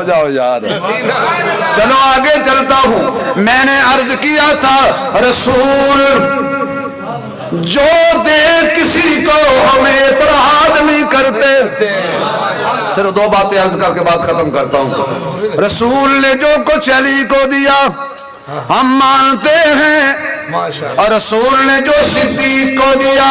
जाओ यार। चलो आगे चलता हूँ। मैंने अर्ज किया था रसूल जो दे किसी को हमें इतराज नहीं करते। चलो दो बातें अर्ज करके बात खत्म करता हूँ। रसूल ने जो कुछ अली को दिया हम मानते हैं, और रसूल ने जो सिद्दीक को दिया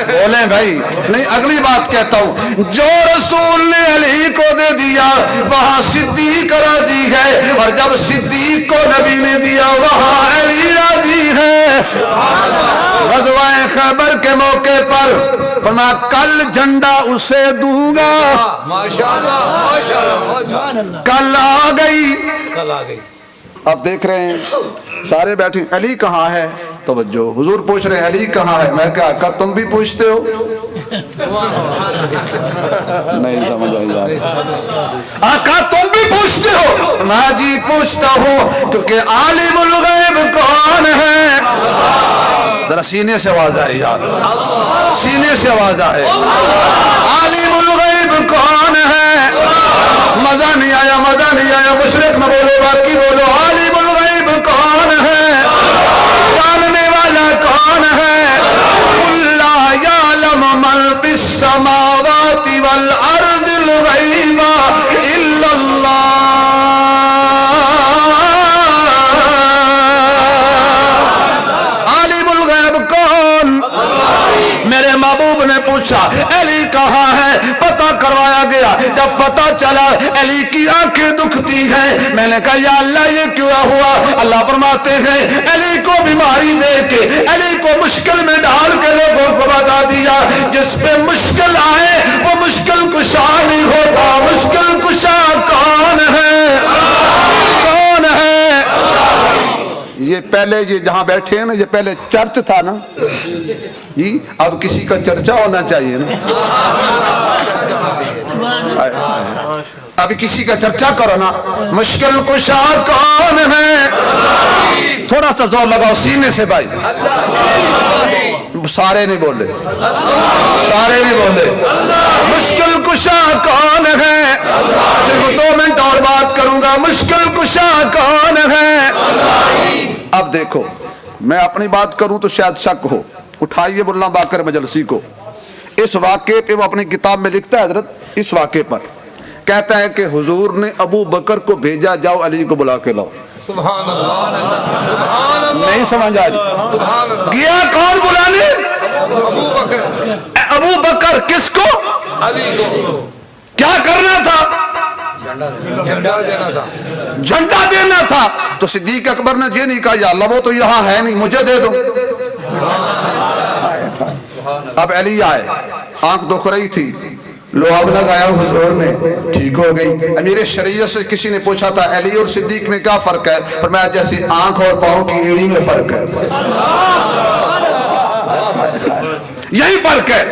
बोले भाई नहीं, अगली बात कहता हूँ, जो रसूल ने अली को दे दिया वहां सिद्दीक राजी है, और जब सिद्दीक को नबी ने दिया वहां अली राजी है। ग़ज़वा-ए खैबर के मौके पर फरमा कल झंडा उसे दूंगा, कल आ गई। अब देख रहे हैं सारे बैठे, अली कहाँ है? तवज्जो, हुजूर पूछ रहे हैं अली कहाँ है? मैं क्या कर तुम भी पूछते हो? नहीं समझ आई। आका तुम भी पूछते हो? मैं जी पूछता हूँ, क्योंकि आलिमुल गैब कौन है? जरा सीने से आवाज आए यार, सीने से आवाज आए। आलिमुल गैब कौन है? मजा नहीं आया, मजा नहीं आया। मुशरिक न बोलो, बाकी बोलो। आलिमुल गैब कौन है? जानने वाला कौन है? कुल ला यालमु मन फिस समावाति वल अर्दिल गैबा इल्लल्लाह। आलिमुल गैब कौन? मेरे महबूब ने पूछा अली कहाँ है? पता करवाया गया। जब पता चला अली की आंखें दुखती हैं, मैंने कहा या अल्लाह ये क्यों हुआ? अल्लाह फरमाते हैं अली को बीमारी दे के, अली को मुश्किल में डाल के लोगों को बता दिया जिस पे मुश्किल आए वो मुश्किल कुशा नहीं होता। मुश्किल कुशा कौन है? कौन है? ये पहले ये जहाँ बैठे हैं ना, ये पहले चर्च था ना जी, अब किसी का चर्चा होना चाहिए ना। अभी किसी का चर्चा करो ना। मुश्किल कुशा कौन है? थोड़ा सा जोर लगाओ सीने से भाई। सारे नहीं बोले, सारे नहीं बोले। मुश्किल कुशा कौन है? सिर्फ 2 मिनट और बात करूंगा। मुश्किल कुशा कौन है? अब देखो मैं अपनी बात करूं तो शायद शक हो, उठाइए मुल्ला बाकर मजलसी को। इस वाक़े पे वो अपनी किताब में लिखता है हजरत, इस वाक़े पर कहता है कि हुजूर ने अबू बकर को भेजा जाओ अली को बुला के लाओ। सुभान अल्लाह, सुभान अल्लाह। नहीं समझ आ रही? गया कौन बुलाने? अबू बकर। अबू बकर किसको? अली को। क्या करना था? झंडा देना था। झंडा देना था। तो सिद्दीक अकबर ने ये नहीं कहा या अल्लाह वो तो यहाँ है नहीं, मुझे दे दो। अब अली आए, आंख दुख रही थी, लोहाब लगाया हुजूर ने, ठीक हो गई। अमीर शरीयत से किसी ने पूछा था अली और सिद्दीक में क्या फर्क है? फरमाया जैसे आंख और पांव की एड़ी में फर्क है, यही फर्क है।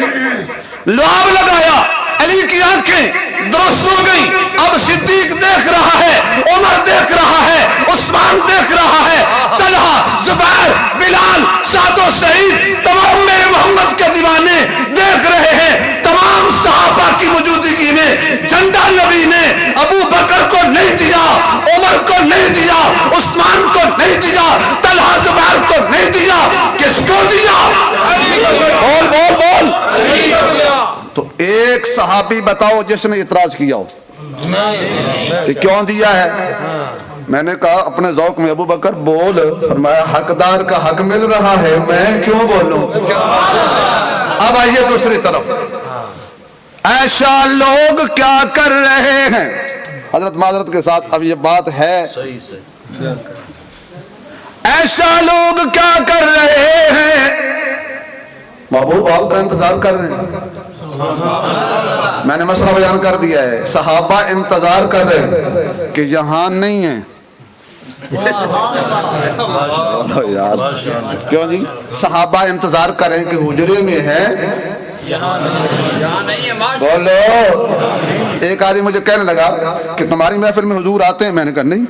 लोहाब लगाया, अली की आंखें दुरुस्त हो गई। अब सिद्दीक देख रहा है, उमर देख रहा है, उस्मान देख रहा है, तलहा, जुबैर, बिलाल, सादो सईद, तमाम मेरे मोहम्मद के दीवाने देख रहे हैं। तमाम सहाबा की मौजूदगी में झंडा नबी ने अबू बकर को नहीं दिया, उमर को नहीं दिया, उस्मान को नहीं दिया, तलहा जुबैर को नहीं दिया। किसको दिया? बोल बोल बोल। तो एक सहाबी बताओ जिसने इतराज किया हो कि क्यों दिया है? मैंने कहा अपने ज़ौक़ में अबू बकर बोल। फरमाया हकदार का हक मिल रहा है, मैं क्यों बोलूं? अब आइए दूसरी तरफ, ऐसा लोग क्या कर रहे हैं? हजरत माजरत के साथ अब ये बात है, ऐसा लोग क्या कर रहे हैं? महबूब आपका इंतजार कर रहे हैं। मैंने मसला बयान कर दिया है, सहाबा इंतजार कर रहे हैं कि यहाँ नहीं है। यार क्यों जी? सहाबा इंतजार कर रहे हैं कि हुजरे में है, बोलो। एक आदमी मुझे कहने लगा कि तुम्हारी महफिल में हुजूर आते हैं। मैंने कहा नहीं,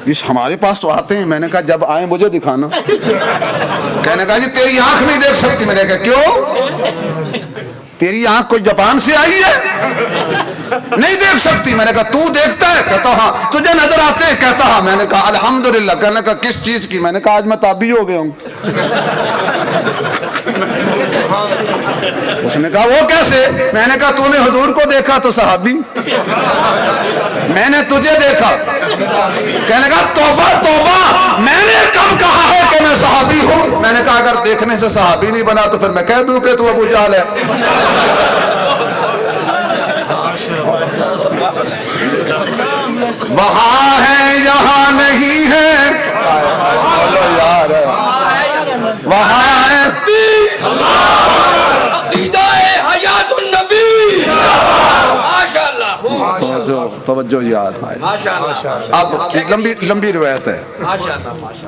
इस हमारे पास तो आते हैं। मैंने कहा जब आए मुझे दिखाना। कहने कहा जी तेरी आंख नहीं देख सकती। मैंने कहा क्यों? तेरी आंख कोई जापान से आई है? नहीं देख सकती। मैंने कहा तू देखता है? कहता हाँ। तुझे नजर आते हैं? कहता हाँ। मैंने कहा अल्हम्दुलिल्लाह। कहने का किस चीज की? मैंने कहा आज मैं ताबी हो गया हूँ। उसने कहा वो कैसे? मैंने कहा तूने हुजूर को देखा तो सहाबी, मैंने तुझे देखा। कहने का तौबा तौबा, मैंने कब कहा है कि मैं सहाबी हूँ? मैंने कहा अगर देखने से सहाबी नहीं बना तो फिर मैं कह दूं कि तू अबू जहल है। वहां है यहाँ नहीं है, यार वहां है। तवज्जो यार। अब एक लंबी रिवायत है।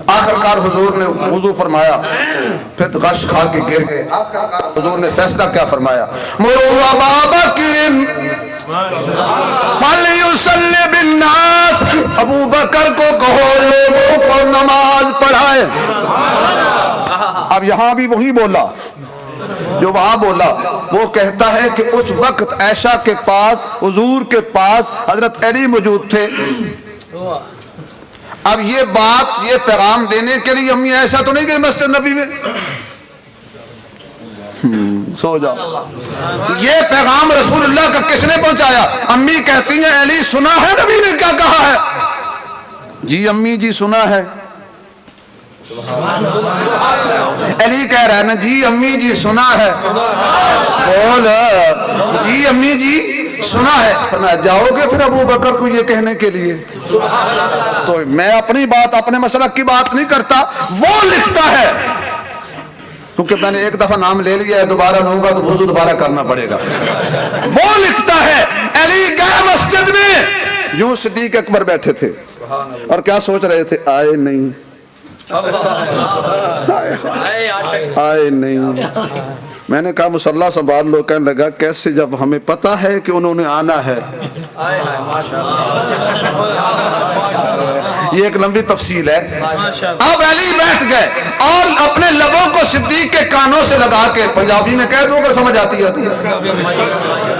आखिरकार हुजूर ने वुजू फरमाया, फिर गश खा के गिर गए। आखिरकार हुजूर ने फैसला क्या फरमाया? मुरू अबा बकर फलयुसल्ली बिन्नास, अबू बकर को कहो लोगों को नमाज पढ़ाए। अब यहाँ भी वही बोला जो वहां बोला। वो कहता है कि उस वक्त ऐशा के पास, हुजूर के पास हजरत अली मौजूद थे। अब ये बात, ये पैगाम देने के लिए अम्मी ऐशा तो नहीं गई मस्जिद नबी में? सो जाओ। ये पैगाम रसूलुल्लाह का किसने पहुंचाया? अम्मी कहती हैं अली सुना है नबी ने क्या कहा है? जी अम्मी जी सुना है। अली कह रहा है ना जी अम्मी जी सुना है। बोल जी अम्मी जी सुना है। फरमाया जाओगे फिर अबू बकर को ये कहने के लिए? तो मैं अपनी बात, अपने मसलक की बात नहीं करता, वो लिखता है। क्योंकि मैंने एक दफा नाम ले लिया है, दोबारा लूंगा तो वुज़ू दोबारा करना पड़ेगा। वो लिखता है अली गए मस्जिद में, यूं सिद्दीक अकबर बैठे थे और क्या सोच रहे थे? आए नहीं, आए नहीं। मैंने कहा मुसल्ला संभाल लो। कहने लगा कैसे, जब हमें पता है कि उन्होंने आना है। ये एक लंबी तफसील है। अब अली बैठ गए और अपने लबों को सिद्दीक के कानों से लगा के, पंजाबी में कह दो अगर समझ आती है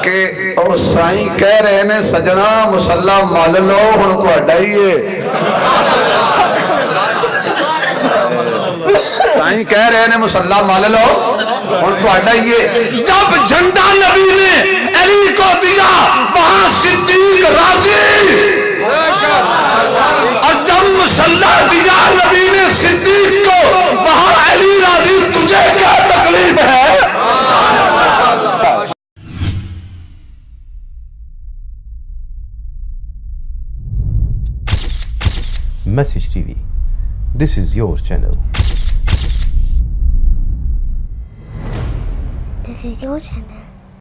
कि ओ साईं कह रहे ने सजना मुसल्ला मल लो हुण तुहाडा ही है। साईं कह रहे ने मुसल्ला मल लो हुण तुहाडा ही है। जब झंडा नबी ने अली को दिया वहां सिद्दीक राजी, और जब मुसल्ला दिया नबी ने सिद्दीक को वहां अली राजी। तुझे क्या तकलीफ है? Message TV. This is your channel. This is your channel.